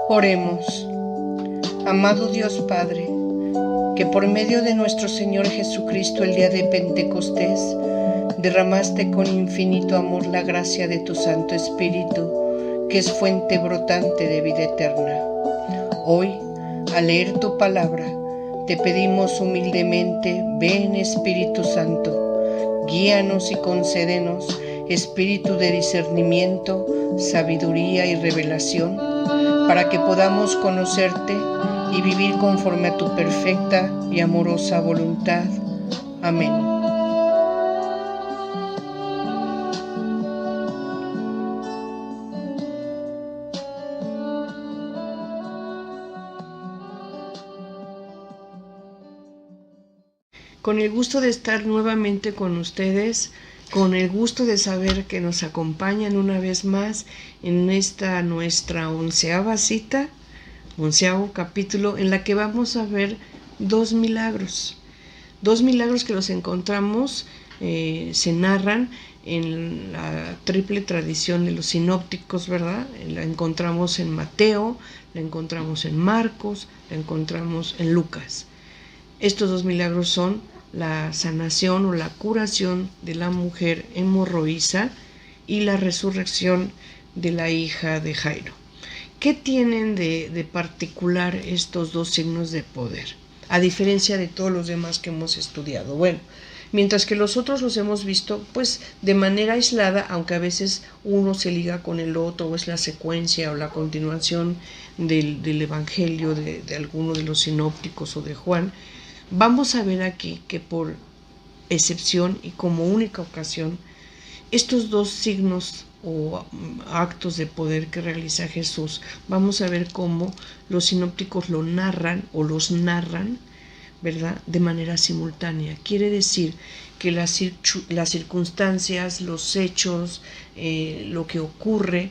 Oremos. Amado Dios Padre, que por medio de nuestro Señor Jesucristo el día de Pentecostés derramaste con infinito amor la gracia de tu Santo Espíritu, que es fuente brotante de vida eterna. Hoy, al leer tu palabra, te pedimos humildemente, ven Espíritu Santo, guíanos y concédenos espíritu de discernimiento, sabiduría y revelación, para que podamos conocerte y vivir conforme a tu perfecta y amorosa voluntad. Amén. Con el gusto de estar nuevamente con ustedes, con el gusto de saber que nos acompañan una vez más en esta nuestra 11ª cita, 11º capítulo, en la que vamos a ver dos milagros que los encontramos, se narran en la triple tradición de los sinópticos, ¿verdad? La encontramos en Mateo, la encontramos en Marcos, la encontramos en Lucas. Estos dos milagros son la sanación o la curación de la mujer hemorroísa y la resurrección de la hija de Jairo. ¿Qué tienen de particular estos dos signos de poder, a diferencia de todos los demás que hemos estudiado? Bueno, mientras que los otros los hemos visto pues de manera aislada, aunque a veces uno se liga con el otro, o es la secuencia o la continuación del evangelio de alguno de los sinópticos o de Juan, vamos a ver aquí que por excepción y como única ocasión, estos dos signos o actos de poder que realiza Jesús, vamos a ver cómo los sinópticos lo narran o los narran, ¿verdad?, de manera simultánea. Quiere decir que las circunstancias, los hechos, lo que ocurre,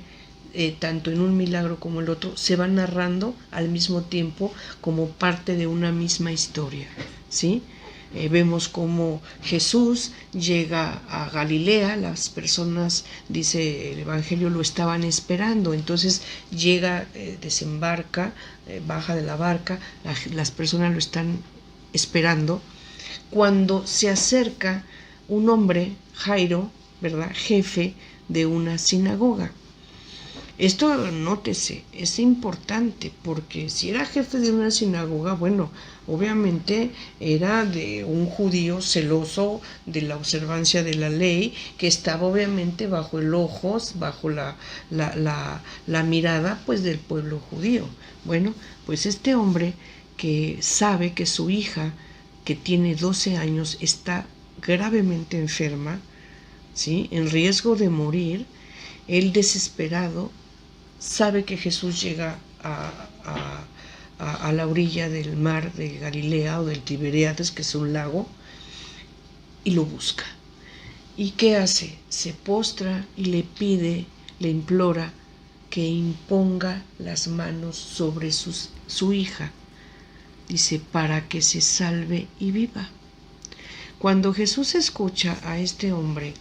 tanto en un milagro como el otro, se van narrando al mismo tiempo como parte de una misma historia, ¿sí? Vemos cómo Jesús llega a Galilea, las personas, dice el Evangelio, lo estaban esperando, entonces llega, desembarca, baja de la barca, las personas lo están esperando, cuando se acerca un hombre, Jairo, ¿verdad?, jefe de una sinagoga. Esto, nótese, es importante porque si era jefe de una sinagoga, bueno, obviamente era de un judío celoso de la observancia de la ley, que estaba obviamente bajo el ojo, bajo la mirada pues del pueblo judío. Bueno, pues este hombre que sabe que su hija, que tiene 12 años, está gravemente enferma, ¿sí?, en riesgo de morir, él desesperado sabe que Jesús llega a la orilla del mar de Galilea o del Tiberíades, que es un lago, y lo busca. ¿Y qué hace? Se postra y le pide, le implora que imponga las manos sobre su hija. Dice, para que se salve y viva. Cuando Jesús escucha a este hombre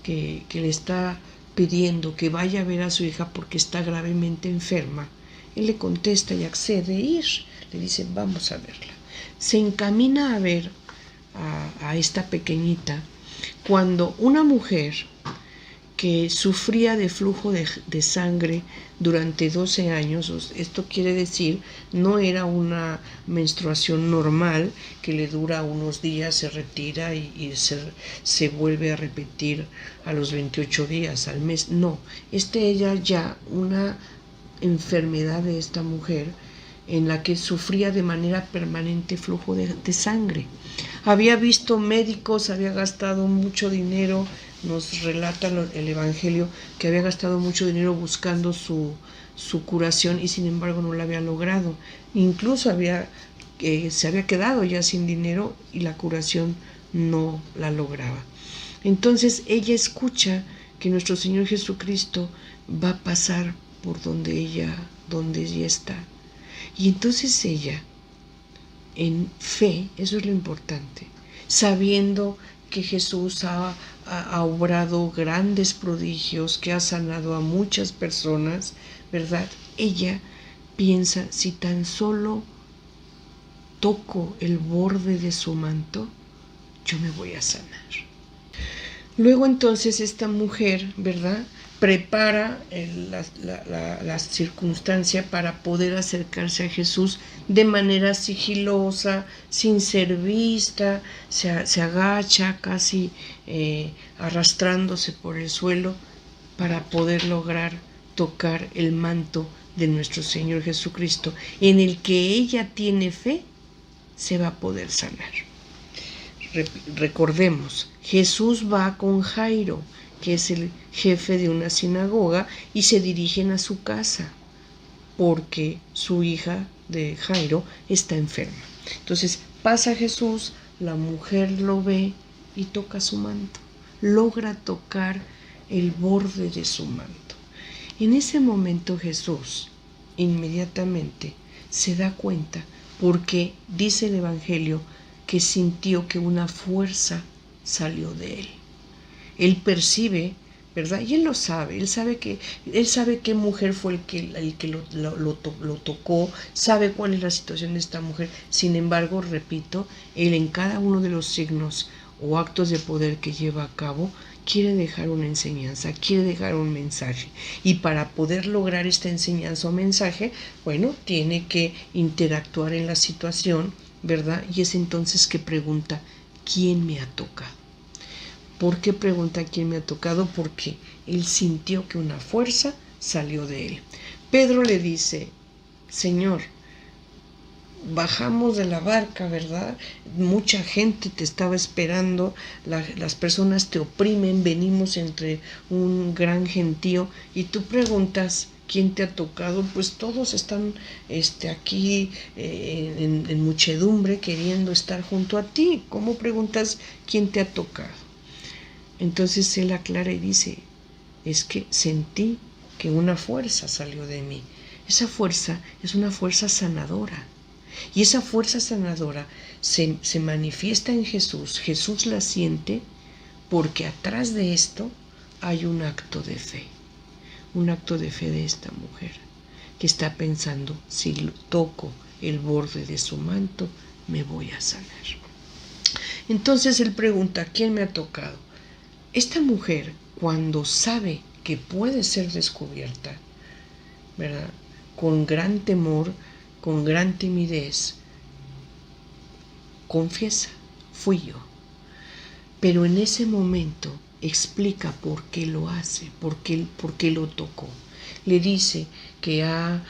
que le está pidiendo que vaya a ver a su hija porque está gravemente enferma, él le contesta y accede a ir. Le dice, vamos a verla. Se encamina a ver a esta pequeñita cuando una mujer que sufría de flujo de sangre durante 12 años, esto quiere decir, no era una menstruación normal que le dura unos días, se retira y se vuelve a repetir a los 28 días, al mes, no, ella ya una enfermedad de esta mujer en la que sufría de manera permanente flujo de sangre. Había visto médicos, había gastado mucho dinero, nos relata el Evangelio que había gastado mucho dinero buscando su curación y sin embargo no la había logrado. Incluso se había quedado ya sin dinero y la curación no la lograba. Entonces ella escucha que nuestro Señor Jesucristo va a pasar por donde ella está. Y entonces ella, en fe, eso es lo importante, sabiendo que Jesús ha obrado grandes prodigios, que ha sanado a muchas personas, ¿verdad? ella piensa, si tan solo toco el borde de su manto, yo me voy a sanar. Luego entonces esta mujer, ¿verdad?, prepara la circunstancia para poder acercarse a Jesús de manera sigilosa, sin ser vista, se agacha casi arrastrándose por el suelo para poder lograr tocar el manto de nuestro Señor Jesucristo, en el que ella tiene fe, se va a poder sanar. Recordemos, Jesús va con Jairo, que es el jefe de una sinagoga, y se dirigen a su casa porque su hija de Jairo está enferma. Entonces pasa Jesús, la mujer lo ve y toca su manto, logra tocar el borde de su manto. En ese momento Jesús inmediatamente se da cuenta, porque dice el Evangelio que sintió que una fuerza salió de él. Él percibe, ¿verdad? Y él lo sabe, él sabe qué mujer fue el que lo tocó, sabe cuál es la situación de esta mujer. Sin embargo, repito, él en cada uno de los signos o actos de poder que lleva a cabo, quiere dejar una enseñanza, quiere dejar un mensaje. Y para poder lograr esta enseñanza o mensaje, bueno, tiene que interactuar en la situación, ¿verdad? Y es entonces que pregunta, ¿quién me ha tocado? ¿Por qué pregunta quién me ha tocado? Porque él sintió que una fuerza salió de él. Pedro le dice, Señor, bajamos de la barca, ¿verdad? Mucha gente te estaba esperando, las personas te oprimen, venimos entre un gran gentío y tú preguntas, ¿quién te ha tocado? Pues todos están aquí en muchedumbre queriendo estar junto a ti. ¿Cómo preguntas quién te ha tocado? Entonces él aclara y dice, es que sentí que una fuerza salió de mí. Esa fuerza es una fuerza sanadora. Y esa fuerza sanadora se manifiesta en Jesús. Jesús la siente porque atrás de esto hay un acto de fe. Un acto de fe de esta mujer que está pensando, si toco el borde de su manto, me voy a sanar. Entonces él pregunta, ¿quién me ha tocado? Esta mujer, cuando sabe que puede ser descubierta, ¿verdad?, con gran temor, con gran timidez, confiesa, fui yo. Pero en ese momento explica por qué lo hace, por qué lo tocó. Le dice que ha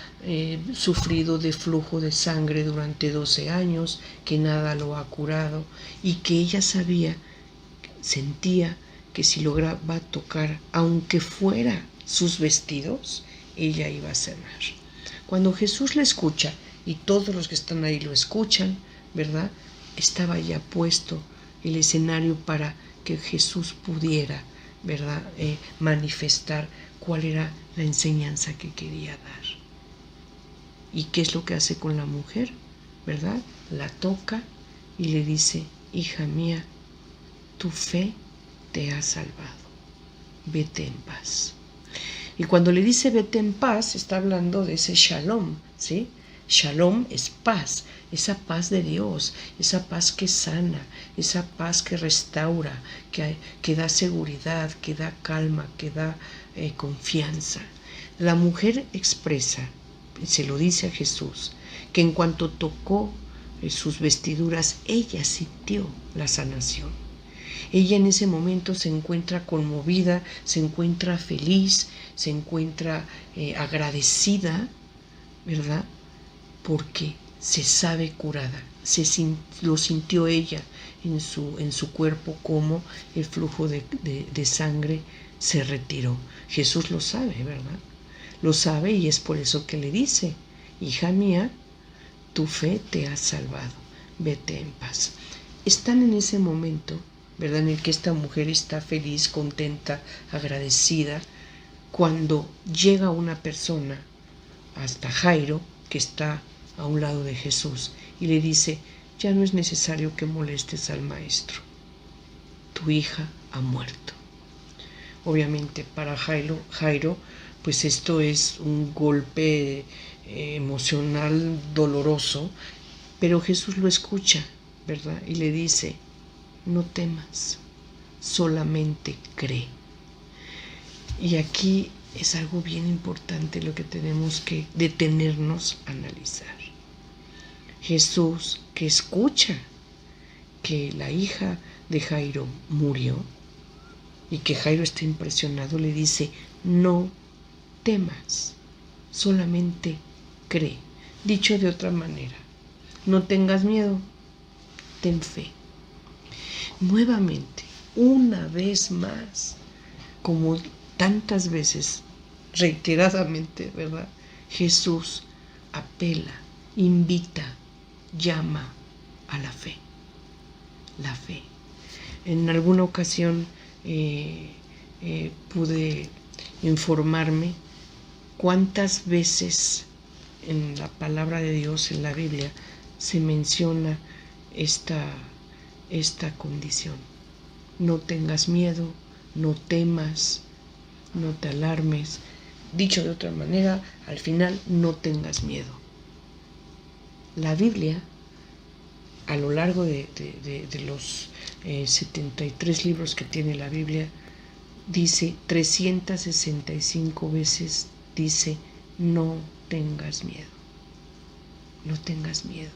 sufrido de flujo de sangre durante 12 años, que nada lo ha curado y que ella sentía que si lograba tocar, aunque fuera sus vestidos, ella iba a sanar. Cuando Jesús la escucha, y todos los que están ahí lo escuchan, ¿verdad?, estaba ya puesto el escenario para que Jesús pudiera, ¿verdad?, manifestar cuál era la enseñanza que quería dar. ¿Y qué es lo que hace con la mujer? ¿Verdad? La toca y le dice, hija mía, tu fe te ha salvado, vete en paz. Y cuando le dice vete en paz, está hablando de ese shalom, ¿sí? Shalom es paz, esa paz de Dios, esa paz que sana, esa paz que restaura, que da seguridad, que da calma, que da confianza. La mujer expresa, se lo dice a Jesús, que en cuanto tocó sus vestiduras, ella sintió la sanación. Ella en ese momento se encuentra conmovida, se encuentra feliz, se encuentra agradecida, ¿verdad?, porque se sabe curada, lo sintió ella en su cuerpo, como el flujo de sangre se retiró. Jesús lo sabe, ¿verdad? Lo sabe, y es por eso que le dice, hija mía, tu fe te ha salvado, vete en paz. Están en ese momento, ¿verdad?, en el que esta mujer está feliz, contenta, agradecida, cuando llega una persona hasta Jairo, que está a un lado de Jesús, y le dice, ya no es necesario que molestes al maestro, tu hija ha muerto. Obviamente para Jairo, pues esto es un golpe emocional doloroso, pero Jesús lo escucha, ¿verdad? Y le dice, no temas, solamente cree. Y aquí es algo bien importante lo que tenemos que detenernos a analizar. Jesús, que escucha que la hija de Jairo murió y que Jairo está impresionado, le dice, no temas, solamente cree. Dicho de otra manera, no tengas miedo, ten fe. Nuevamente, una vez más, como tantas veces, reiteradamente, ¿verdad? Jesús apela, invita, llama a la fe. La fe. En alguna ocasión pude informarme cuántas veces en la palabra de Dios, en la Biblia, se menciona esta condición. No tengas miedo, no temas, no te alarmes. Dicho de otra manera, al final, no tengas miedo. La Biblia, a lo largo de los 73 libros que tiene la Biblia, dice 365 veces, dice, no tengas miedo. No tengas miedo.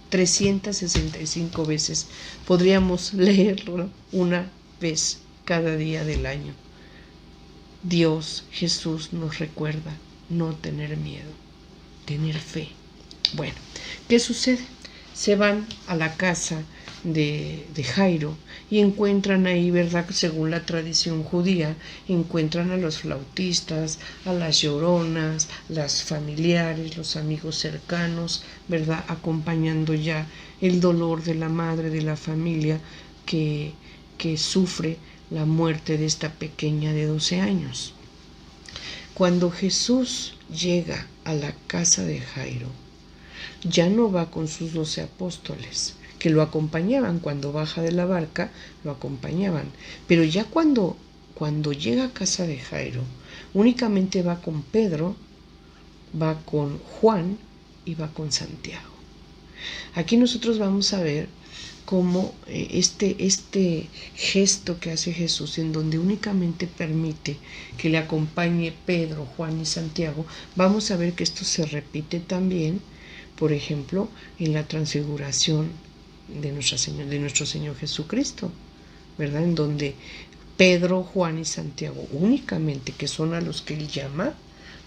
365 veces. Podríamos leerlo una vez cada día del año. Dios, Jesús nos recuerda no tener miedo, tener fe. Bueno, ¿qué sucede? Se van a la casa de Jairo y encuentran ahí, ¿verdad? Según la tradición judía, encuentran a los flautistas, a las lloronas, las familiares, los amigos cercanos, ¿verdad? Acompañando ya el dolor de la madre de la familia que sufre la muerte de esta pequeña de 12 años. Cuando Jesús llega a la casa de Jairo, ya no va con sus 12 apóstoles, que lo acompañaban cuando baja de la barca, lo acompañaban. Pero ya cuando llega a casa de Jairo, únicamente va con Pedro, va con Juan y va con Santiago. Aquí nosotros vamos a ver cómo este gesto que hace Jesús, en donde únicamente permite que le acompañe Pedro, Juan y Santiago, vamos a ver que esto se repite también, por ejemplo, en la transfiguración de nuestro Señor Jesucristo, ¿verdad? En donde Pedro, Juan y Santiago, únicamente, que son a los que él llama,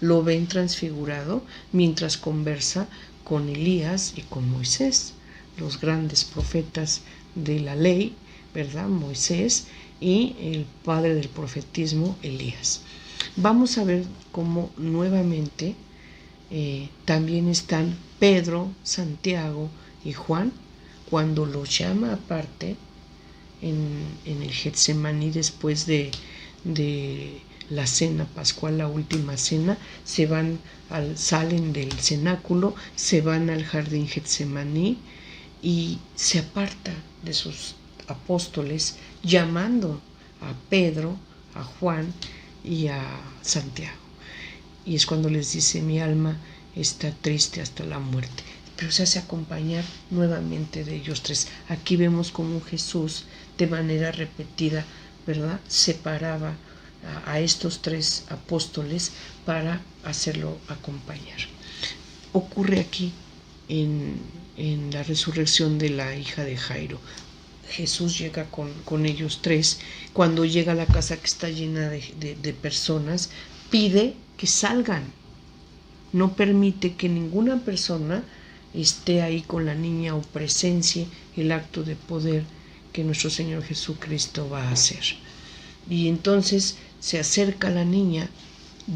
lo ven transfigurado mientras conversa con Elías y con Moisés, los grandes profetas de la ley, ¿verdad? Moisés y el padre del profetismo, Elías. Vamos a ver cómo nuevamente también están Pedro, Santiago y Juan, cuando los llama aparte en el Getsemaní después de la cena pascual, la última cena, salen del cenáculo, se van al jardín Getsemaní y se aparta de sus apóstoles, llamando a Pedro, a Juan y a Santiago. Y es cuando les dice, mi alma está triste hasta la muerte. Pero se hace acompañar nuevamente de ellos tres. Aquí vemos cómo Jesús, de manera repetida, ¿verdad?, separaba a estos tres apóstoles para hacerlo acompañar. Ocurre aquí en la resurrección de la hija de Jairo. Jesús llega con ellos tres. Cuando llega a la casa que está llena de personas, pide que salgan. No permite que ninguna persona esté ahí con la niña o presencie el acto de poder que nuestro Señor Jesucristo va a hacer. Y entonces se acerca a la niña,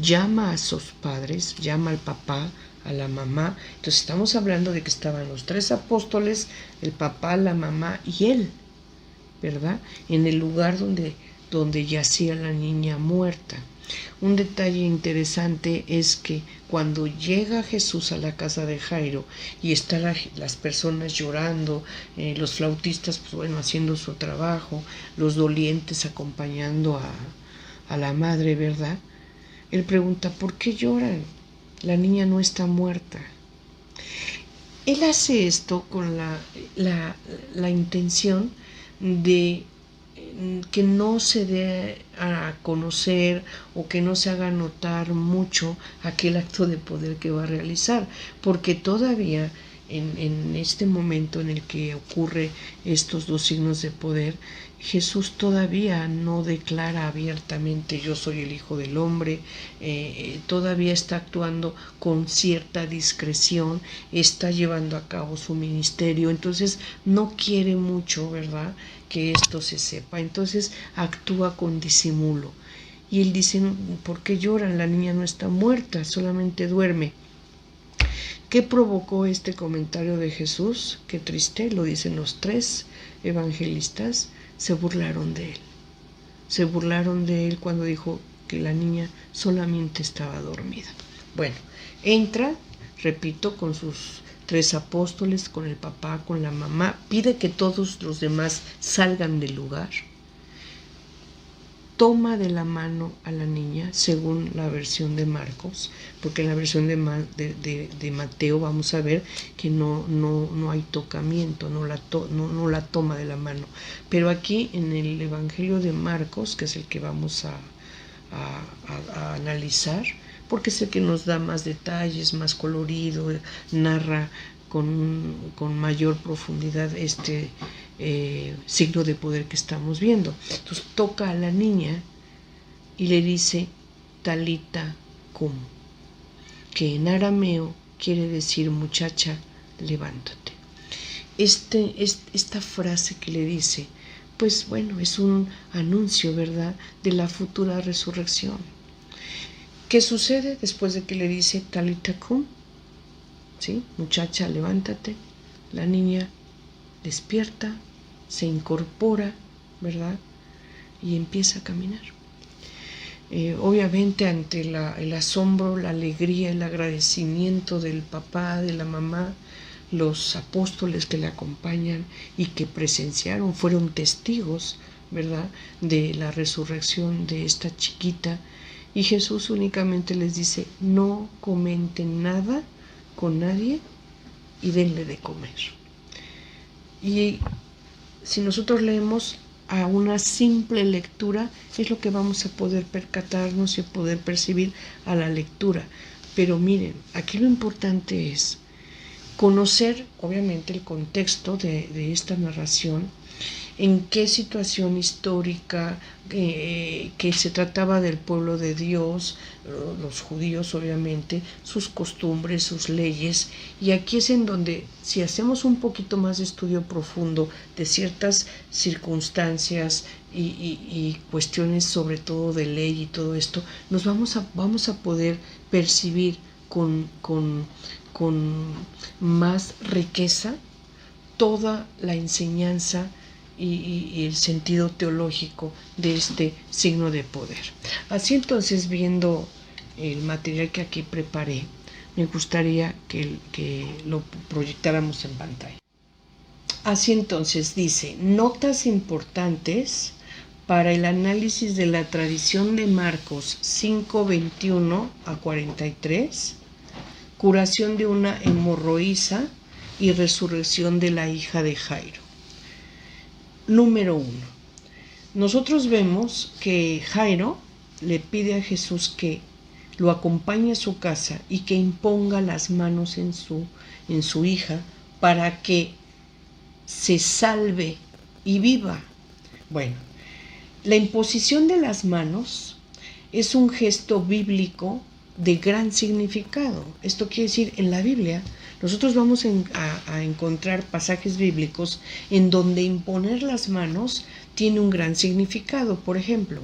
llama a sus padres, llama al papá, a la mamá. Entonces estamos hablando de que estaban los tres apóstoles, el papá, la mamá y él, ¿verdad?, en el lugar donde yacía la niña muerta. Un detalle interesante es que cuando llega Jesús a la casa de Jairo y están las personas llorando, los flautistas, pues bueno, haciendo su trabajo, los dolientes acompañando a la madre, ¿verdad?, Él pregunta, ¿por qué lloran? La niña no está muerta. Él hace esto con la intención de que no se dé a conocer o que no se haga notar mucho aquel acto de poder que va a realizar, porque todavía en este momento en el que ocurre estos dos signos de poder, Jesús todavía no declara abiertamente yo soy el Hijo del Hombre, todavía está actuando con cierta discreción, está llevando a cabo su ministerio, entonces no quiere mucho, ¿verdad?, que esto se sepa, entonces actúa con disimulo. Y él dice, ¿por qué lloran? La niña no está muerta, solamente duerme. ¿Qué provocó este comentario de Jesús? Qué triste, lo dicen los tres evangelistas, se burlaron de él. Se burlaron de él cuando dijo que la niña solamente estaba dormida. Bueno, entra, repito, con sus tres apóstoles, con el papá, con la mamá, pide que todos los demás salgan del lugar, toma de la mano a la niña, según la versión de Marcos, porque en la versión de Mateo vamos a ver que no hay tocamiento, no la toma de la mano. Pero aquí en el Evangelio de Marcos, que es el que vamos a analizar, porque es el que nos da más detalles, más colorido, narra con mayor profundidad este signo de poder que estamos viendo. Entonces toca a la niña y le dice Talita cum, que en arameo quiere decir muchacha, levántate. Esta frase que le dice, pues bueno, es un anuncio, ¿verdad?, de la futura resurrección. ¿Qué sucede después de que le dice Talita cum? ¿Sí? Muchacha, levántate. La niña despierta, se incorpora, ¿verdad?, y empieza a caminar. Obviamente ante el asombro, la alegría, el agradecimiento del papá, de la mamá, los apóstoles que le acompañan y que presenciaron, fueron testigos, ¿verdad?, de la resurrección de esta chiquita. Y Jesús únicamente les dice, no comenten nada con nadie y denle de comer. Y si nosotros leemos a una simple lectura, es lo que vamos a poder percatarnos y poder percibir a la lectura. Pero miren, aquí lo importante es conocer, obviamente, el contexto de esta narración, en qué situación histórica, que se trataba del pueblo de Dios, los judíos obviamente, sus costumbres, sus leyes, y aquí es en donde, si hacemos un poquito más de estudio profundo de ciertas circunstancias y cuestiones sobre todo de ley y todo esto, nos vamos a poder percibir con más riqueza toda la enseñanza y el sentido teológico de este signo de poder. Así entonces, viendo el material que aquí preparé, me gustaría que lo proyectáramos en pantalla. Así entonces dice, notas importantes para el análisis de la tradición de Marcos 5:21 a 43, curación de una hemorroísa y resurrección de la hija de Jairo. Número 1. Nosotros vemos que Jairo le pide a Jesús que lo acompañe a su casa y que imponga las manos en su hija para que se salve y viva. Bueno, la imposición de las manos es un gesto bíblico de gran significado. Esto quiere decir, en la Biblia nosotros vamos a encontrar pasajes bíblicos en donde imponer las manos tiene un gran significado. Por ejemplo,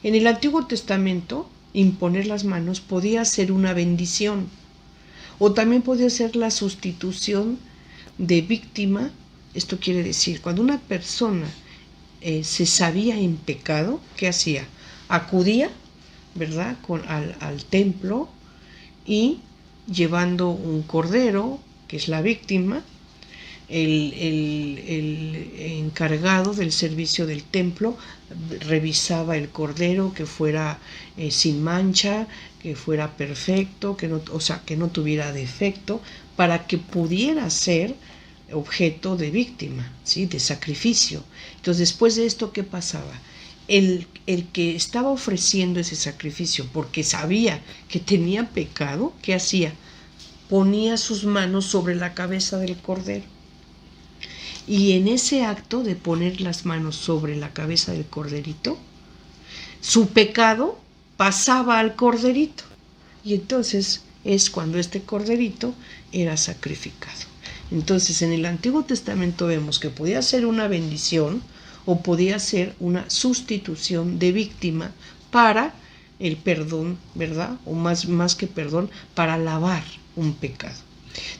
en el Antiguo Testamento, imponer las manos podía ser una bendición, o también podía ser la sustitución de víctima. Esto quiere decir, cuando una persona se sabía en pecado, ¿qué hacía? Acudía, ¿verdad?, al templo y llevando un cordero, que es la víctima, el encargado del servicio del templo revisaba el cordero que fuera sin mancha, que fuera perfecto, que no tuviera defecto, para que pudiera ser objeto de víctima, ¿sí? De sacrificio. Entonces, después de esto, ¿qué pasaba? El que estaba ofreciendo ese sacrificio porque sabía que tenía pecado, ¿qué hacía? Ponía sus manos sobre la cabeza del cordero. Y en ese acto de poner las manos sobre la cabeza del corderito, su pecado pasaba al corderito. Y entonces es cuando este corderito era sacrificado. Entonces en el Antiguo Testamento vemos que podía ser una bendición o podía ser una sustitución de víctima para el perdón, ¿verdad? O más que perdón, para lavar un pecado.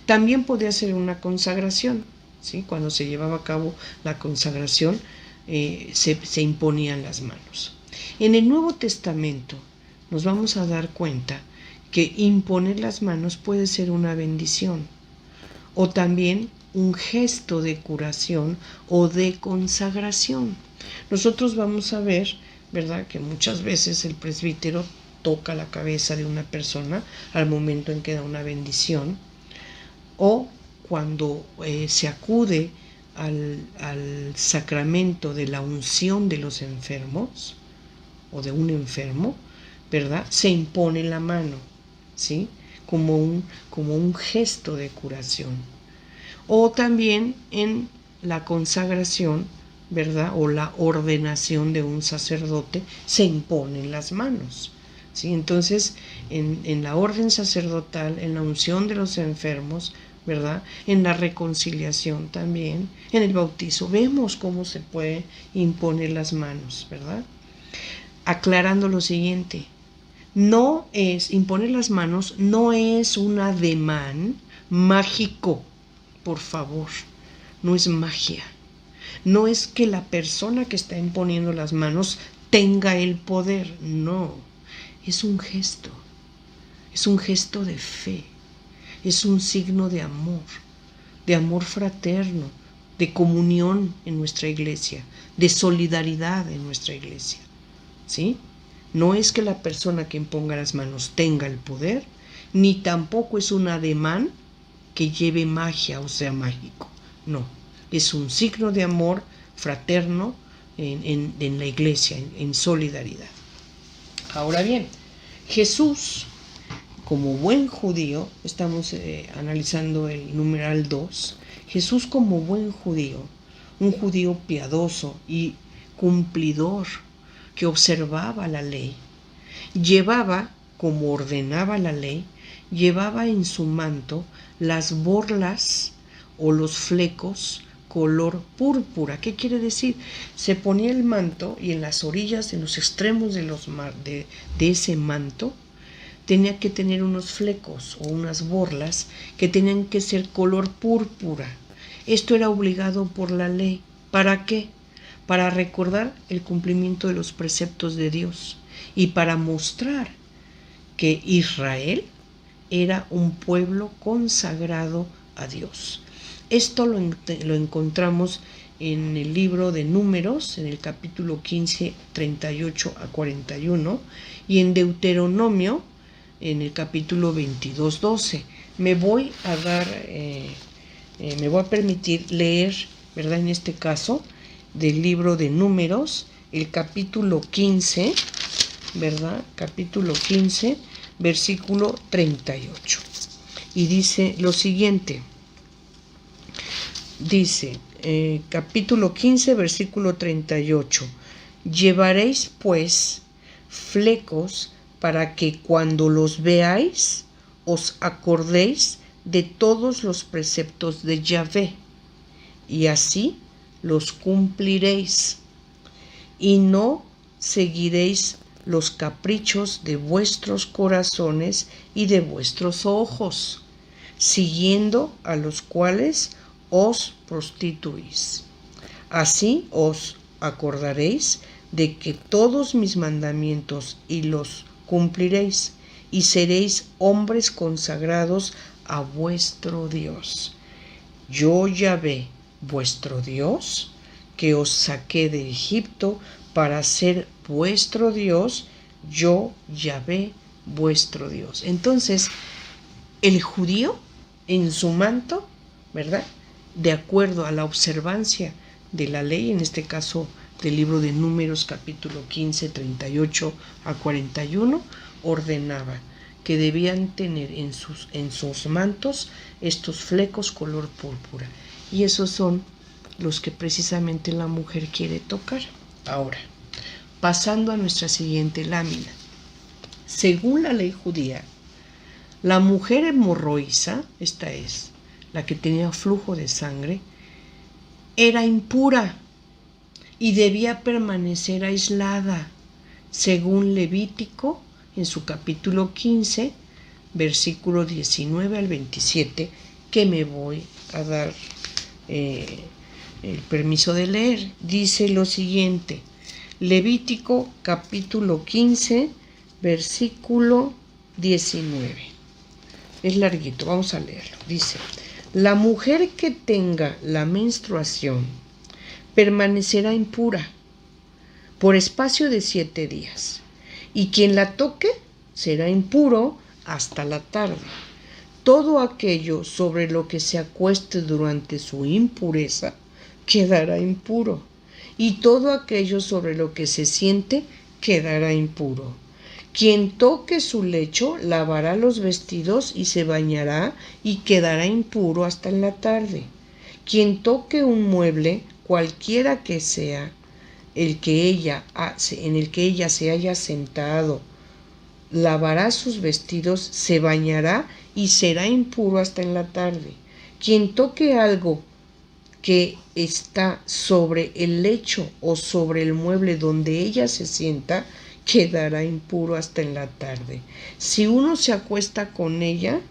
También podía ser una consagración, ¿sí? Cuando se llevaba a cabo la consagración, se imponían las manos. En el Nuevo Testamento nos vamos a dar cuenta que imponer las manos puede ser una bendición o también un gesto de curación o de consagración. Nosotros vamos a ver, ¿verdad?, que muchas veces el presbítero toca la cabeza de una persona al momento en que da una bendición, o cuando se acude al sacramento de la unción de los enfermos o de un enfermo, ¿verdad?, se impone la mano, ¿sí?, como un gesto de curación. O también en la consagración, ¿verdad?, o la ordenación de un sacerdote, se imponen las manos, ¿sí? Entonces, en la orden sacerdotal, en la unción de los enfermos, ¿verdad?, en la reconciliación también, en el bautizo, vemos cómo se puede imponer las manos, ¿verdad? Aclarando lo siguiente, imponer las manos no es un ademán mágico, por favor, no es magia. No es que la persona que está imponiendo las manos tenga el poder, no, es un gesto de fe, es un signo de amor fraterno, de comunión en nuestra iglesia, de solidaridad en nuestra iglesia, ¿sí? No es que la persona que imponga las manos tenga el poder, ni tampoco es un ademán que lleve magia o sea mágico, no, es un signo de amor fraterno en la iglesia, en solidaridad. Ahora bien, Jesús, como buen judío, estamos analizando el numeral 2, Jesús como buen judío, un judío piadoso y cumplidor que observaba la ley, llevaba, como ordenaba la ley, llevaba en su manto las borlas o los flecos color púrpura. ¿Qué quiere decir? Se ponía el manto y en las orillas, en los extremos de ese manto, tenía que tener unos flecos o unas borlas que tenían que ser color púrpura. Esto era obligado por la ley. ¿Para qué? Para recordar el cumplimiento de los preceptos de Dios y para mostrar que Israel era un pueblo consagrado a Dios. Esto lo encontramos en el libro de Números, en el capítulo 15, 38 a 41, y en Deuteronomio, en el capítulo 22, 12. Me voy a permitir leer, ¿verdad?, en este caso, del libro de Números, el capítulo 15, ¿verdad?, capítulo 15, versículo 38. Y dice lo siguiente, dice, capítulo 15, versículo 38, llevaréis pues flecos para que cuando los veáis os acordéis de todos los preceptos de Yahvé, y así los cumpliréis, y no seguiréis los caprichos de vuestros corazones y de vuestros ojos, siguiendo a los cuales os prostituís. Así os acordaréis de que todos mis mandamientos y los cumpliréis, y seréis hombres consagrados a vuestro Dios. yo Yahvé, vuestro Dios, que os saqué de Egipto para ser vuestro Dios, yo Yahvé, vuestro Dios. Entonces, el judío en su manto, ¿verdad? De acuerdo a la observancia de la ley, en este caso del libro de Números capítulo 15, 38 a 41, ordenaba que debían tener en sus mantos estos flecos color púrpura. Y esos son los que precisamente la mujer quiere tocar. Ahora, pasando a nuestra siguiente lámina. Según la ley judía, la mujer hemorroísa, esta es, la que tenía flujo de sangre, era impura y debía permanecer aislada, según Levítico, en su capítulo 15, versículo 19 al 27, que me voy a dar el permiso de leer. Dice lo siguiente, Levítico capítulo 15, versículo 19. Es larguito, vamos a leerlo. Dice, la mujer que tenga la menstruación permanecerá impura por espacio de 7 días, y quien la toque será impuro hasta la tarde. Todo aquello sobre lo que se acueste durante su impureza quedará impuro, y todo aquello sobre lo que se siente quedará impuro. Quien toque su lecho lavará los vestidos y se bañará y quedará impuro hasta en la tarde. Quien toque un mueble, cualquiera que sea, en el que ella se haya sentado, lavará sus vestidos, se bañará y será impuro hasta en la tarde. Quien toque algo que está sobre el lecho o sobre el mueble donde ella se sienta, quedará impuro hasta en la tarde. Si uno se acuesta con ella,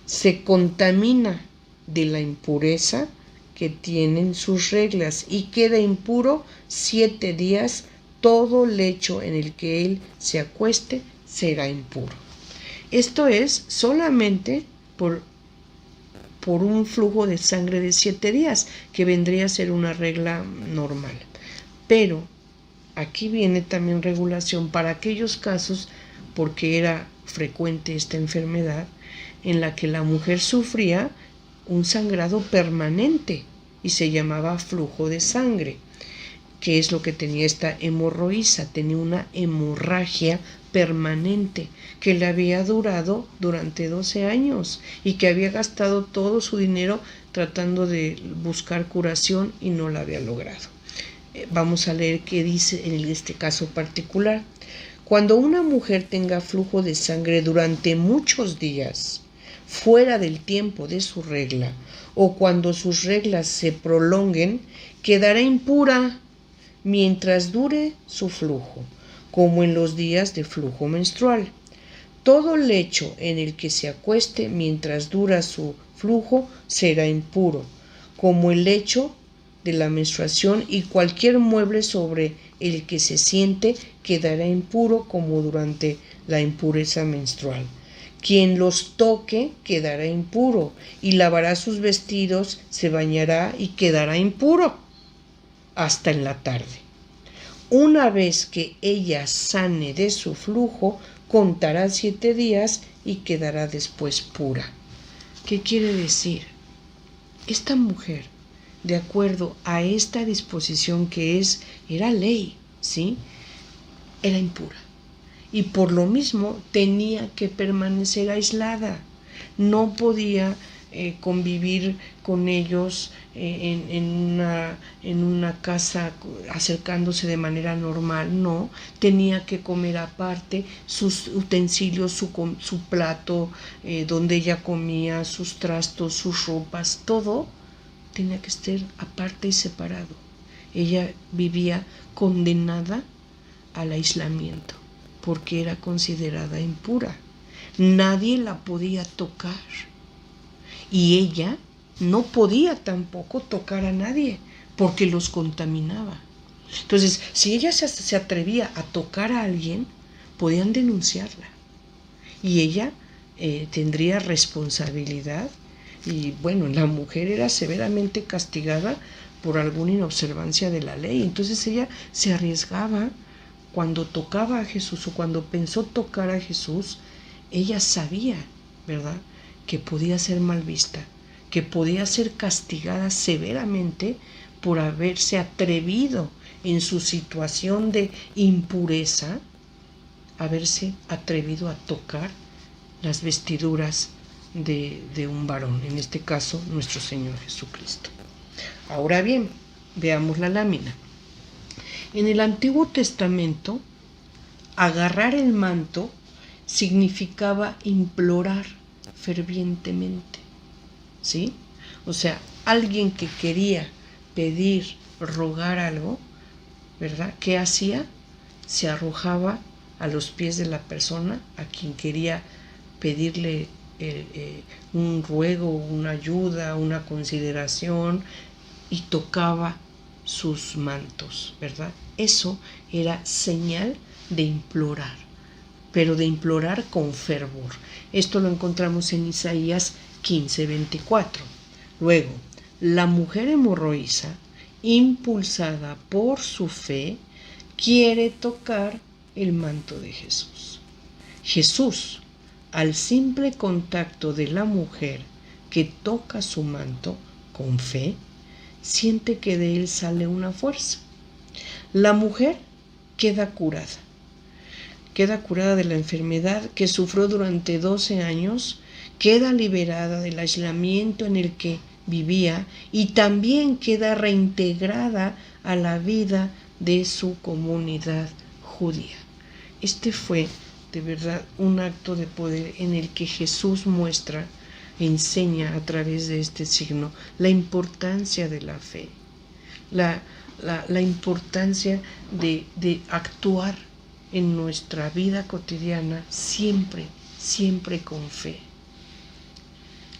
se contamina de la impureza que tienen sus reglas y queda impuro 7 días. Todo lecho en el que él se acueste será impuro. Esto es solamente por un flujo de sangre de 7 días, que vendría a ser una regla normal. Pero aquí viene también regulación para aquellos casos, porque era frecuente esta enfermedad, en la que la mujer sufría un sangrado permanente y se llamaba flujo de sangre, que es lo que tenía esta hemorroísa, tenía una hemorragia permanente que le había durado durante 12 años y que había gastado todo su dinero tratando de buscar curación y no la había logrado. Vamos a leer qué dice en este caso particular. Cuando una mujer tenga flujo de sangre durante muchos días, fuera del tiempo de su regla, o cuando sus reglas se prolonguen, quedará impura mientras dure su flujo, como en los días de flujo menstrual. Todo lecho en el que se acueste mientras dura su flujo será impuro, como el lecho de la menstruación, y cualquier mueble sobre el que se siente quedará impuro como durante la impureza menstrual. Quien los toque quedará impuro y lavará sus vestidos, se bañará y quedará impuro hasta en la tarde. Una vez que ella sane de su flujo, contará 7 días y quedará después pura. ¿Qué quiere decir? Esta mujer, de acuerdo a esta disposición que era ley, ¿sí? Era impura. Y por lo mismo tenía que permanecer aislada. No podía convivir con ellos en una casa acercándose de manera normal. No, tenía que comer aparte, sus utensilios, su plato, donde ella comía, sus trastos, sus ropas, todo tenía que estar aparte y separado. Ella vivía condenada al aislamiento porque era considerada impura. Nadie la podía tocar y ella no podía tampoco tocar a nadie porque los contaminaba. Entonces, si ella se atrevía a tocar a alguien, podían denunciarla y ella tendría responsabilidad Y bueno, la mujer era severamente castigada por alguna inobservancia de la ley. Entonces ella se arriesgaba cuando tocaba a Jesús o cuando pensó tocar a Jesús. Ella sabía, ¿verdad?, que podía ser mal vista, que podía ser castigada severamente por haberse atrevido en su situación de impureza, haberse atrevido a tocar las vestiduras de un varón, en este caso nuestro Señor Jesucristo. Ahora bien, veamos la lámina. En el Antiguo Testamento, agarrar el manto significaba implorar fervientemente, ¿sí? O sea, alguien que quería pedir, rogar algo, ¿verdad?, ¿qué hacía? Se arrojaba a los pies de la persona a quien quería pedirle un ruego, una ayuda, una consideración, y tocaba sus mantos, ¿verdad? Eso era señal de implorar, pero de implorar con fervor. Esto lo encontramos en Isaías 15:24. Luego, la mujer hemorroísa, impulsada por su fe, quiere tocar el manto de Jesús. Jesús, al simple contacto de la mujer que toca su manto con fe, siente que de él sale una fuerza. La mujer queda curada de la enfermedad que sufrió durante 12 años, queda liberada del aislamiento en el que vivía y también queda reintegrada a la vida de su comunidad judía. Este fue de verdad un acto de poder en el que Jesús muestra, enseña a través de este signo la importancia de la fe, la importancia de actuar en nuestra vida cotidiana siempre con fe.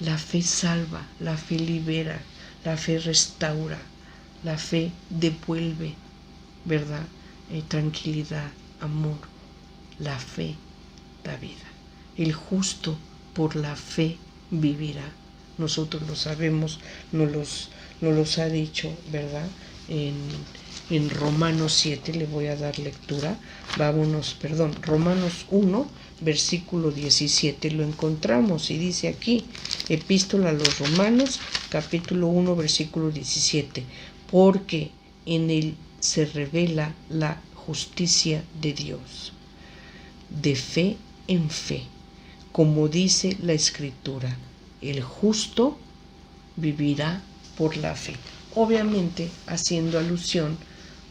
La fe salva, la fe libera, la fe restaura, la fe devuelve, ¿verdad?, tranquilidad, amor. La fe da vida. El justo por la fe vivirá. Nosotros lo sabemos, nos los ha dicho, ¿verdad? En Romanos 7, le voy a dar lectura. Romanos 1, versículo 17, lo encontramos y dice aquí, Epístola a los Romanos, capítulo 1, versículo 17, porque en él se revela la justicia de Dios, de fe en fe, como dice la Escritura, el justo vivirá por la fe. Obviamente haciendo alusión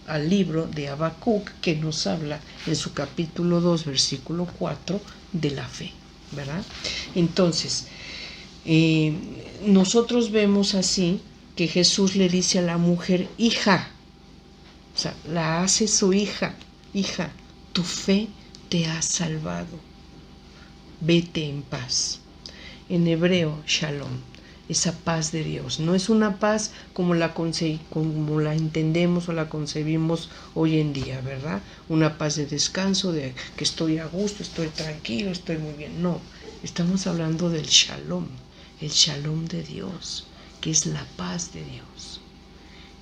al libro de Habacuc, que nos habla en su capítulo 2, versículo 4, de la fe, ¿verdad? Entonces, nosotros vemos así que Jesús le dice a la mujer, hija, o sea, la hace su hija, tu fe te ha salvado, vete en paz. En hebreo, shalom, esa paz de Dios. No es una paz como la entendemos o la concebimos hoy en día, ¿verdad? Una paz de descanso, de que estoy a gusto, estoy tranquilo, estoy muy bien. No, estamos hablando del shalom, el shalom de Dios, que es la paz de Dios.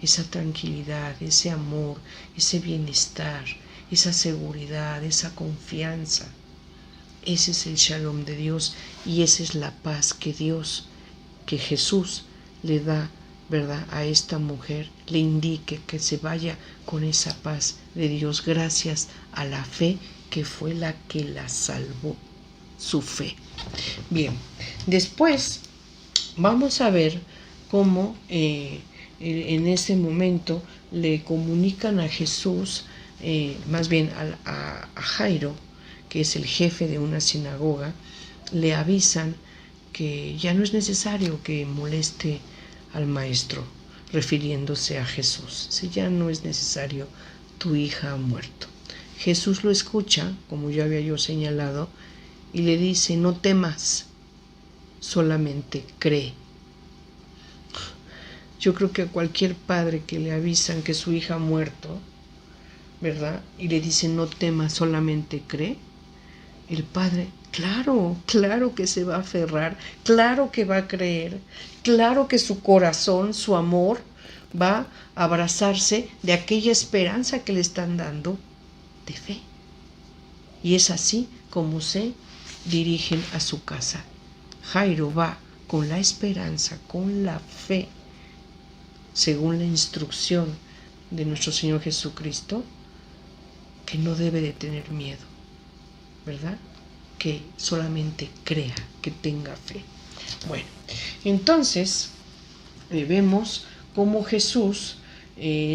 Esa tranquilidad, ese amor, ese bienestar, esa seguridad, esa confianza. Ese es el shalom de Dios y esa es la paz que Jesús le da, ¿verdad?, a esta mujer, le indique que se vaya con esa paz de Dios gracias a la fe que fue la que la salvó, su fe. Bien, después vamos a ver cómo en ese momento le comunican a Jesús, más bien a Jairo, que es el jefe de una sinagoga, le avisan que ya no es necesario que moleste al maestro, refiriéndose a Jesús. Si ya no es necesario, tu hija ha muerto. Jesús lo escucha, como ya había yo señalado, y le dice, no temas, solamente cree. Yo creo que a cualquier padre que le avisan que su hija ha muerto, ¿verdad?, y le dicen no temas, solamente cree, el padre claro que se va a aferrar, claro que va a creer, claro que su corazón, su amor, va a abrazarse de aquella esperanza que le están dando de fe. Y es así como se dirigen a su casa. Jairo va con la esperanza, con la fe, según la instrucción de nuestro Señor Jesucristo, que no debe de tener miedo, ¿verdad? Que solamente crea, que tenga fe. Bueno, entonces vemos cómo Jesús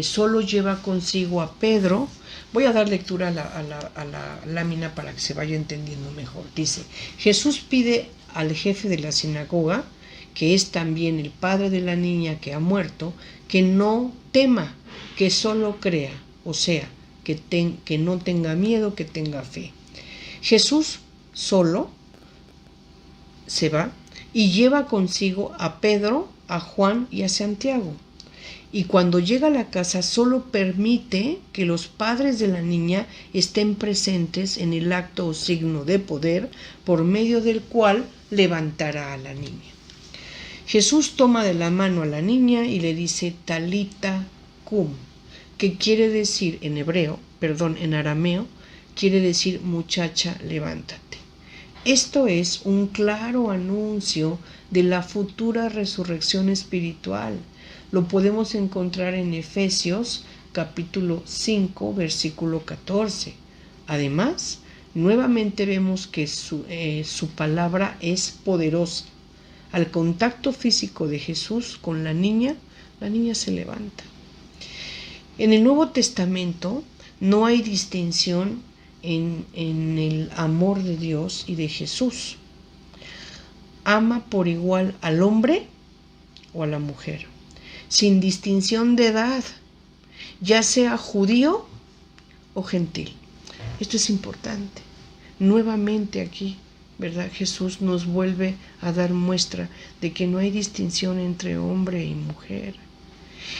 solo lleva consigo a Pedro. Voy a dar lectura a la lámina para que se vaya entendiendo mejor. Dice, Jesús pide al jefe de la sinagoga, que es también el padre de la niña que ha muerto, que no tema, que solo crea, o sea, que no tenga miedo, que tenga fe. Jesús solo se va y lleva consigo a Pedro, a Juan y a Santiago. Y cuando llega a la casa solo permite que los padres de la niña estén presentes en el acto o signo de poder por medio del cual levantará a la niña. Jesús toma de la mano a la niña y le dice Talita cum, que quiere decir en arameo, quiere decir muchacha, levántate. Esto es un claro anuncio de la futura resurrección espiritual. Lo podemos encontrar en Efesios capítulo 5, versículo 14. Además, nuevamente vemos que su palabra es poderosa. Al contacto físico de Jesús con la niña se levanta. En el Nuevo Testamento no hay distinción en el amor de Dios y de Jesús. Ama por igual al hombre o a la mujer, sin distinción de edad, ya sea judío o gentil. Esto es importante. Nuevamente aquí, ¿verdad? Jesús nos vuelve a dar muestra de que no hay distinción entre hombre y mujer.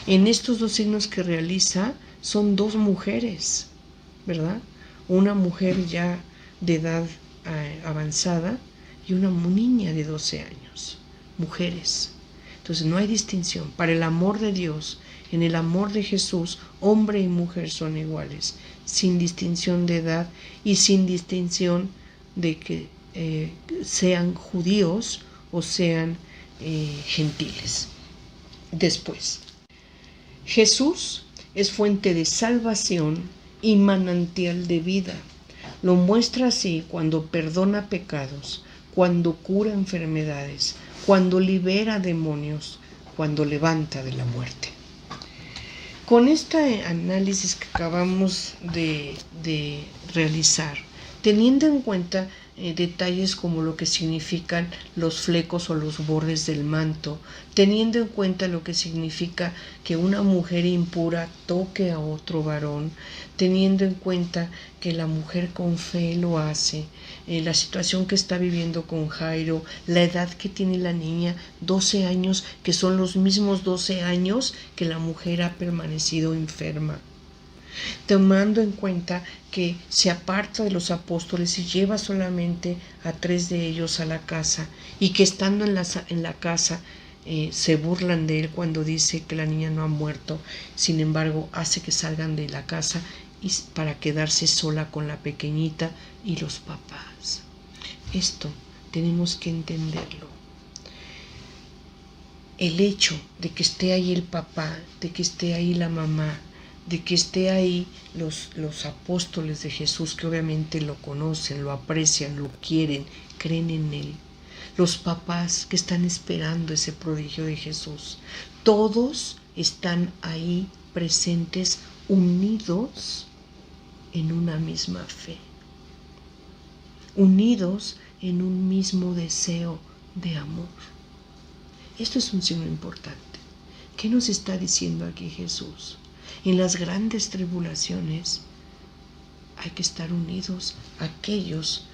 En estos dos signos que realiza son dos mujeres, ¿verdad? Una mujer ya de edad avanzada y una niña de 12 años, mujeres. Entonces no hay distinción. Para el amor de Dios, en el amor de Jesús, hombre y mujer son iguales, sin distinción de edad y sin distinción de que sean judíos o sean gentiles. Después, Jesús es fuente de salvación y manantial de vida. Lo muestra así cuando perdona pecados, cuando cura enfermedades, cuando libera demonios, cuando levanta de la muerte. Con este análisis que acabamos de realizar, teniendo en cuenta detalles como lo que significan los flecos o los bordes del manto, teniendo en cuenta lo que significa que una mujer impura toque a otro varón, teniendo en cuenta que la mujer con fe lo hace, la situación que está viviendo con Jairo, la edad que tiene la niña, 12 años, que son los mismos 12 años que la mujer ha permanecido enferma. Tomando en cuenta que se aparta de los apóstoles y lleva solamente a 3 de ellos a la casa, y que estando en la casa se burlan de él cuando dice que la niña no ha muerto. Sin embargo, hace que salgan de la casa para quedarse sola con la pequeñita y los papás. Esto tenemos que entenderlo. El hecho de que esté ahí el papá, de que esté ahí la mamá, de que esté ahí los apóstoles de Jesús, que obviamente lo conocen, lo aprecian, lo quieren, creen en él. Los papás que están esperando ese prodigio de Jesús. Todos están ahí presentes, unidos en una misma fe. Unidos en un mismo deseo de amor. Esto es un signo importante. ¿Qué nos está diciendo aquí Jesús? En las grandes tribulaciones hay que estar unidos, aquellos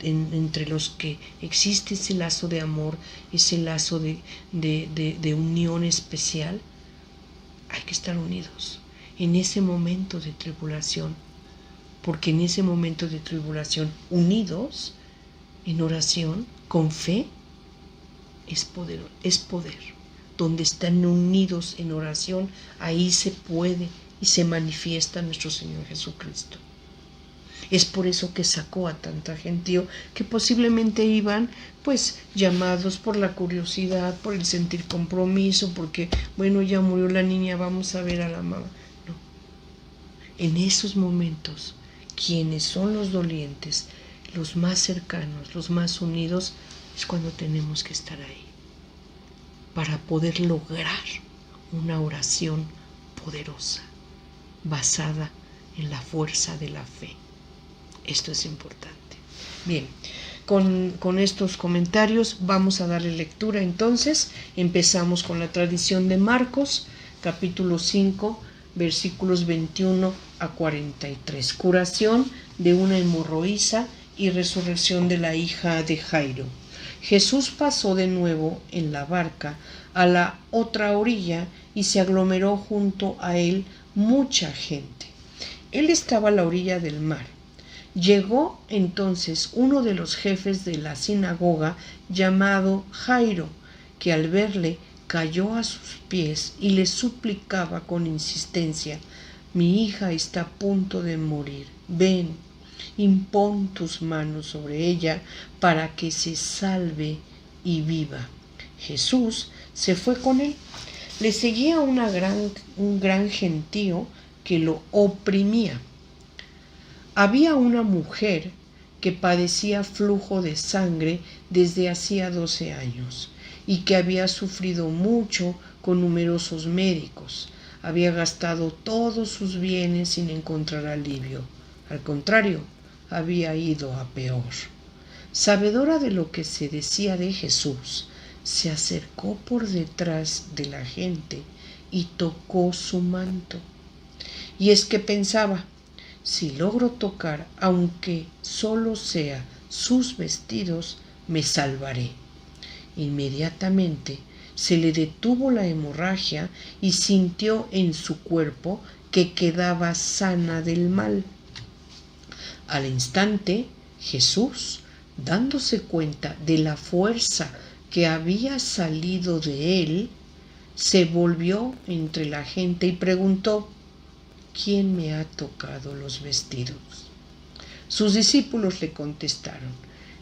entre los que existe ese lazo de amor, ese lazo de unión especial. Hay que estar unidos en ese momento de tribulación. porque en ese momento de tribulación, unidos en oración, con fe, es poder, es poder. Donde están unidos en oración, ahí se puede y se manifiesta nuestro Señor Jesucristo. Es por eso que sacó a tanta gentío que posiblemente iban pues llamados por la curiosidad, por el sentir compromiso, porque bueno, ya murió la niña, vamos a ver a la mamá. No. En esos momentos, quienes son los dolientes, los más cercanos, los más unidos, es cuando tenemos que estar ahí para poder lograr una oración poderosa, basada en la fuerza de la fe. Esto es importante. Bien, con estos comentarios vamos a darle lectura entonces. Empezamos con la tradición de Marcos, capítulo 5, versículos 21 a 43. Curación de una hemorroísa y resurrección de la hija de Jairo. Jesús pasó de nuevo en la barca a la otra orilla y se aglomeró junto a él mucha gente. Él estaba a la orilla del mar. Llegó entonces uno de los jefes de la sinagoga llamado Jairo, que al verle cayó a sus pies y le suplicaba con insistencia: mi hija está a punto de morir. Ven, impón tus manos sobre ella para que se salve y viva. Jesús se fue con él. Le seguía un gran gentío que lo oprimía. Había una mujer que padecía flujo de sangre desde hacía 12 años y que había sufrido mucho con numerosos médicos. Había gastado todos sus bienes sin encontrar alivio. Al contrario, había ido a peor. Sabedora de lo que se decía de Jesús, se acercó por detrás de la gente y tocó su manto. Y es que pensaba: si logro tocar, aunque solo sea sus vestidos, me salvaré. Inmediatamente se le detuvo la hemorragia y sintió en su cuerpo que quedaba sana del mal. Al instante, Jesús, dándose cuenta de la fuerza que había salido de él, se volvió entre la gente y preguntó: ¿quién me ha tocado los vestidos? Sus discípulos le contestaron: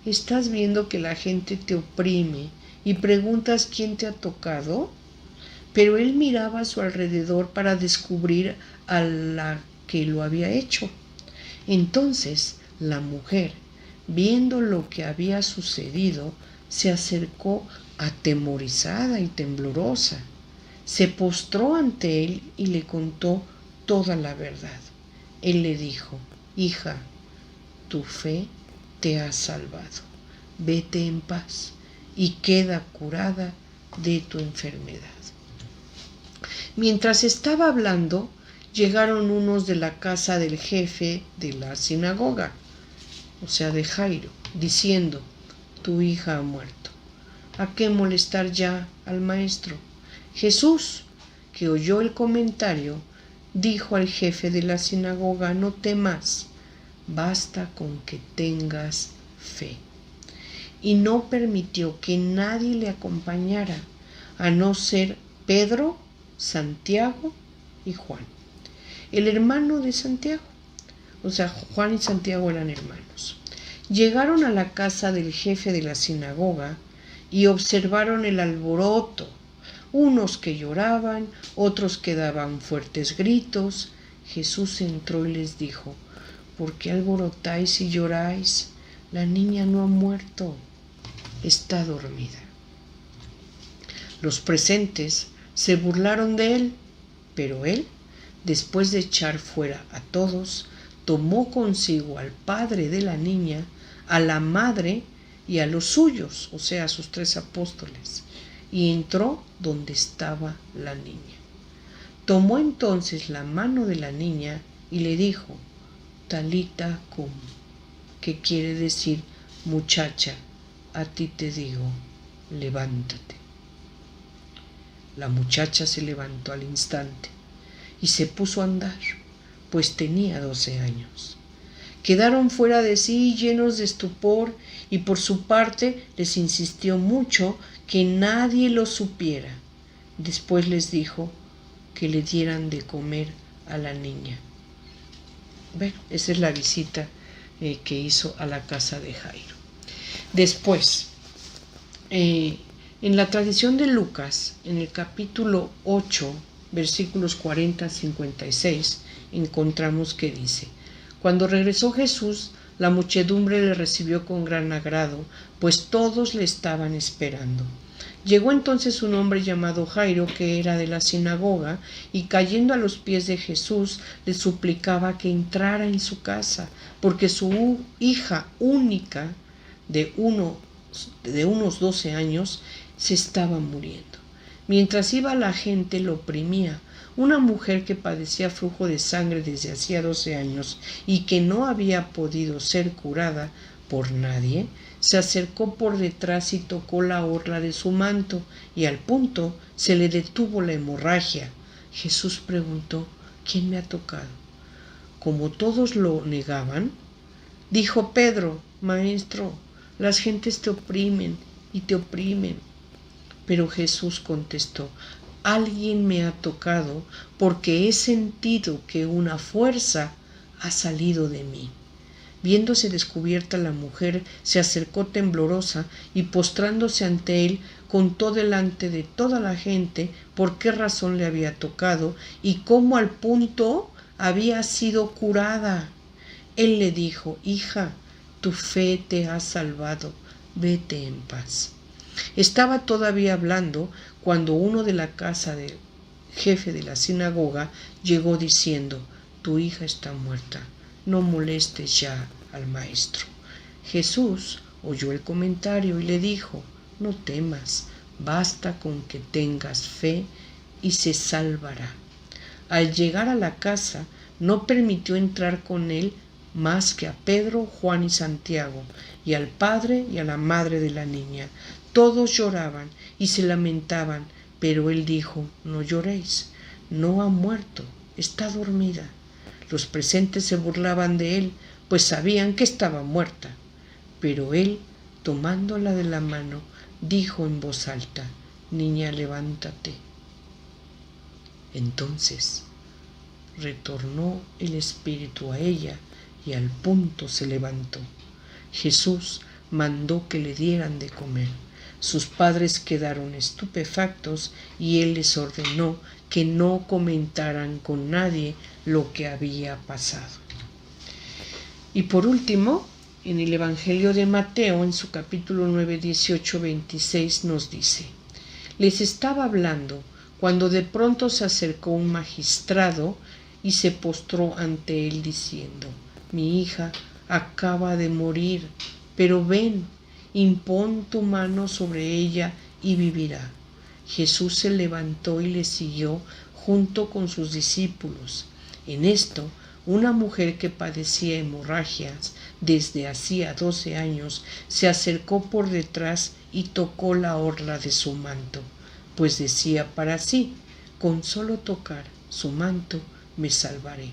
¿estás viendo que la gente te oprime y preguntas quién te ha tocado? Pero él miraba a su alrededor para descubrir a la que lo había hecho. Entonces la mujer, viendo lo que había sucedido, se acercó atemorizada y temblorosa. Se postró ante él y le contó toda la verdad. Él le dijo: hija, tu fe te ha salvado. Vete en paz y queda curada de tu enfermedad. Mientras estaba hablando, llegaron unos de la casa del jefe de la sinagoga, o sea, de Jairo, diciendo: tu hija ha muerto. ¿A qué molestar ya al maestro? Jesús, que oyó el comentario, dijo al jefe de la sinagoga: no temas, basta con que tengas fe. Y no permitió que nadie le acompañara, a no ser Pedro, Santiago y Juan, el hermano de Santiago. O sea, Juan y Santiago eran hermanos. Llegaron a la casa del jefe de la sinagoga y observaron el alboroto. Unos que lloraban, otros que daban fuertes gritos. Jesús entró y les dijo: ¿por qué alborotáis y lloráis? La niña no ha muerto, está dormida. Los presentes se burlaron de él, pero él, después de echar fuera a todos, tomó consigo al padre de la niña, a la madre y a los suyos, o sea, a sus 3 apóstoles, y entró donde estaba la niña. Tomó entonces la mano de la niña y le dijo: Talita cum, que quiere decir: muchacha, a ti te digo, levántate. La muchacha se levantó al instante y se puso a andar, pues tenía 12 años. Quedaron fuera de sí, llenos de estupor, y por su parte les insistió mucho que nadie lo supiera. Después les dijo que le dieran de comer a la niña. Bueno, esa es la visita que hizo a la casa de Jairo. Después, en la tradición de Lucas, en el capítulo 8, versículos 40 a 56, encontramos que dice: Cuando regresó Jesús, la muchedumbre le recibió con gran agrado, pues todos le estaban esperando. Llegó entonces un hombre llamado Jairo, que era de la sinagoga, y cayendo a los pies de Jesús, le suplicaba que entrara en su casa, porque su hija única, de unos 12 años, se estaba muriendo. Mientras iba la gente lo oprimía. Una mujer que padecía flujo de sangre desde hacía 12 años y que no había podido ser curada por nadie, se acercó por detrás y tocó la orla de su manto, y al punto se le detuvo la hemorragia. Jesús preguntó: ¿Quién me ha tocado? Como todos lo negaban, dijo Pedro: Maestro, las gentes te oprimen y te oprimen. Pero Jesús contestó: Alguien me ha tocado, porque he sentido que una fuerza ha salido de mí. Viéndose descubierta la mujer, se acercó temblorosa y postrándose ante él, contó delante de toda la gente por qué razón le había tocado y cómo al punto había sido curada. Él le dijo: Hija, tu fe te ha salvado, vete en paz. Estaba todavía hablando cuando uno de la casa del jefe de la sinagoga llegó diciendo: Tu hija está muerta, no molestes ya al maestro. Jesús oyó el comentario y le dijo: No temas, basta con que tengas fe y se salvará. Al llegar a la casa, no permitió entrar con él más que a Pedro, Juan y Santiago, y al padre y a la madre de la niña. Todos lloraban y se lamentaban, pero él dijo: No lloréis, no ha muerto, está dormida. Los presentes se burlaban de él, pues sabían que estaba muerta. Pero él, tomándola de la mano, dijo en voz alta: Niña, levántate. Entonces retornó el espíritu a ella y al punto se levantó. Jesús mandó que le dieran de comer. Sus padres quedaron estupefactos y él les ordenó que no comentaran con nadie lo que había pasado. Y por último, en el Evangelio de Mateo, en su capítulo 9, 18, 26, nos dice: Les estaba hablando cuando de pronto se acercó un magistrado y se postró ante él diciendo: Mi hija acaba de morir, pero ven, impón tu mano sobre ella y vivirá. Jesús se levantó y le siguió junto con sus discípulos. En esto, una mujer que padecía hemorragias desde hacía 12 años se acercó por detrás y tocó la orla de su manto, pues decía para sí: Con solo tocar su manto me salvaré.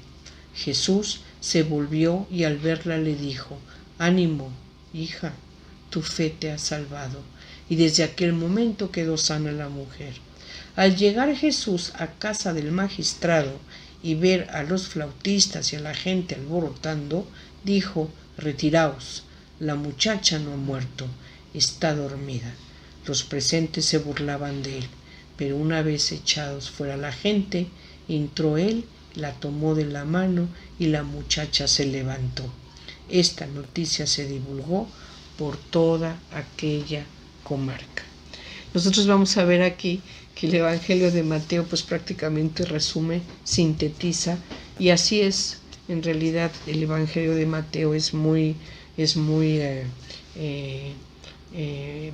Jesús se volvió y al verla le dijo: Ánimo, hija, tu fe te ha salvado. Y desde aquel momento quedó sana la mujer. Al llegar Jesús a casa del magistrado y ver a los flautistas y a la gente alborotando, dijo: Retiraos, la muchacha no ha muerto, está dormida. Los presentes se burlaban de él, pero una vez echados fuera la gente, entró él, la tomó de la mano y la muchacha se levantó. Esta noticia se divulgó por toda aquella comarca. Nosotros vamos a ver aquí que el Evangelio de Mateo pues prácticamente resume, sintetiza, y así es. En realidad el Evangelio de Mateo es muy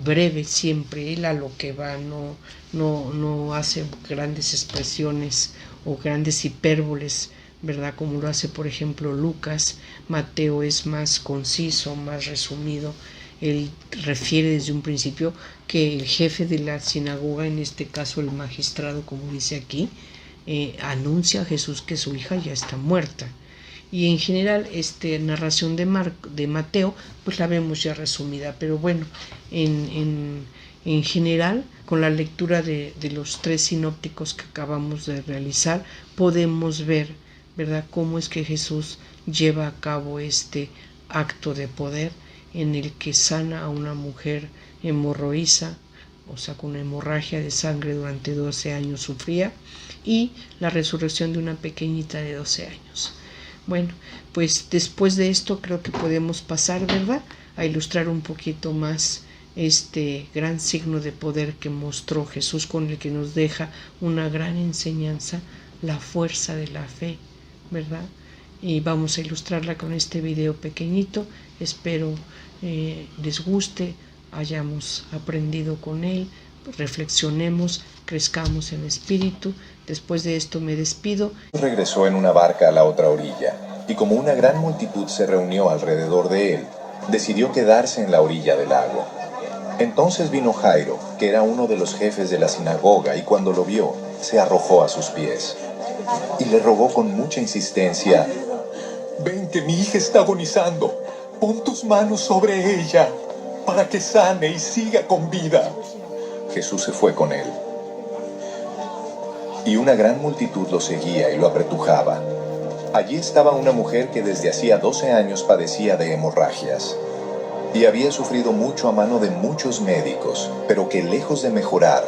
breve siempre. Él a lo que va, no hace grandes expresiones o grandes hipérboles, ¿verdad? Como lo hace por ejemplo Lucas. Mateo es más conciso, más resumido. Él refiere desde un principio que el jefe de la sinagoga, en este caso el magistrado, como dice aquí, anuncia a Jesús que su hija ya está muerta. Y en general, narración de Mateo, pues la vemos ya resumida. Pero bueno, en general, con la lectura de los 3 sinópticos que acabamos de realizar, podemos ver, ¿verdad?, cómo es que Jesús lleva a cabo este acto de poder en el que sana a una mujer hemorroísa, o sea, con una hemorragia de sangre durante 12 años sufría, y la resurrección de una pequeñita de 12 años. Bueno, pues después de esto creo que podemos pasar, ¿verdad?, a ilustrar un poquito más este gran signo de poder que mostró Jesús, con el que nos deja una gran enseñanza, la fuerza de la fe, ¿verdad? Y vamos a ilustrarla con este video pequeñito. Espero les guste, hayamos aprendido con él, reflexionemos, crezcamos en espíritu. Después de esto me despido. Regresó en una barca a la otra orilla, y como una gran multitud se reunió alrededor de él, decidió quedarse en la orilla del lago. Entonces vino Jairo, que era uno de los jefes de la sinagoga, y cuando lo vio, se arrojó a sus pies y le rogó con mucha insistencia: «Ven, que mi hija está agonizando. Pon tus manos sobre ella para que sane y siga con vida». Jesús se fue con él, y una gran multitud lo seguía y lo apretujaba. Allí estaba una mujer que desde hacía 12 años padecía de hemorragias, y había sufrido mucho a mano de muchos médicos, pero que lejos de mejorar,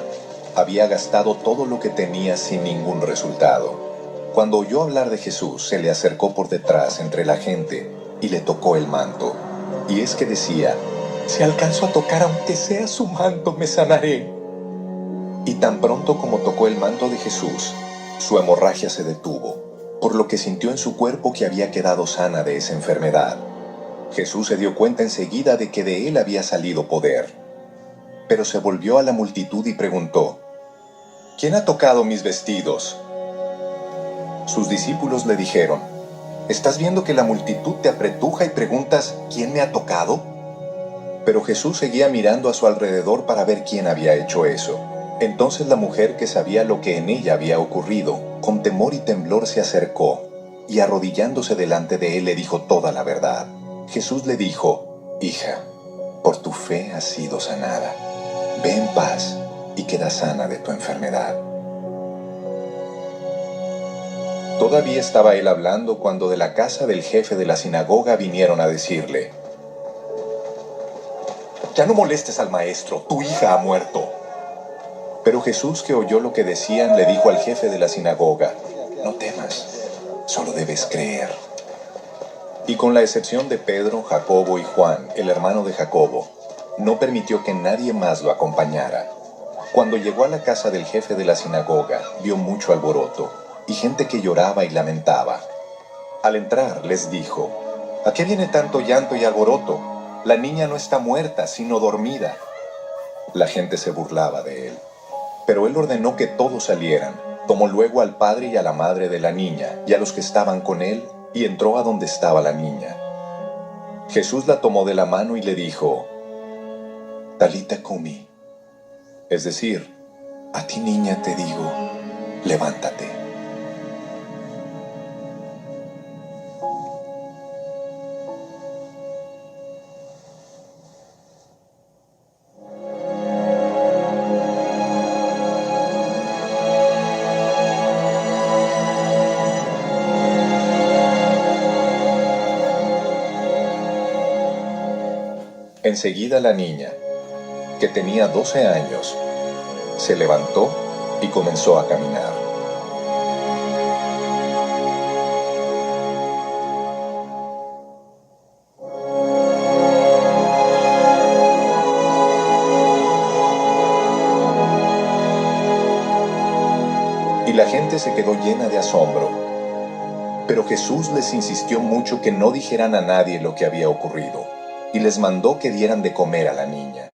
había gastado todo lo que tenía sin ningún resultado. Cuando oyó hablar de Jesús, se le acercó por detrás entre la gente y le tocó el manto. Y es que decía: «Si alcanzo a tocar aunque sea su manto, me sanaré». Y tan pronto como tocó el manto de Jesús, su hemorragia se detuvo, por lo que sintió en su cuerpo que había quedado sana de esa enfermedad. Jesús se dio cuenta enseguida de que de él había salido poder, pero se volvió a la multitud y preguntó: «¿Quién ha tocado mis vestidos?». Sus discípulos le dijeron: «¿Estás viendo que la multitud te apretuja y preguntas: ¿quién me ha tocado?». Pero Jesús seguía mirando a su alrededor para ver quién había hecho eso. Entonces la mujer, que sabía lo que en ella había ocurrido, con temor y temblor se acercó, y arrodillándose delante de él le dijo toda la verdad. Jesús le dijo: «Hija, por tu fe has sido sanada. Ve en paz y queda sana de tu enfermedad». Todavía estaba él hablando cuando de la casa del jefe de la sinagoga vinieron a decirle: «Ya no molestes al maestro, tu hija ha muerto». Pero Jesús, que oyó lo que decían, le dijo al jefe de la sinagoga: «No temas, solo debes creer». Y con la excepción de Pedro, Jacobo y Juan, el hermano de Jacobo, no permitió que nadie más lo acompañara. Cuando llegó a la casa del jefe de la sinagoga, vio mucho alboroto y gente que lloraba y lamentaba. Al entrar les dijo: «¿A qué viene tanto llanto y alboroto? La niña no está muerta, sino dormida». La gente se burlaba de él, pero él ordenó que todos salieran. Tomó luego al padre y a la madre de la niña y a los que estaban con él, y entró a donde estaba la niña. Jesús la tomó de la mano y le dijo: «Talita cumi», es decir, «A ti, niña, te digo, levántate». Enseguida la niña, que tenía 12 años, se levantó y comenzó a caminar. Y la gente se quedó llena de asombro. Pero Jesús les insistió mucho que no dijeran a nadie lo que había ocurrido, y les mandó que dieran de comer a la niña.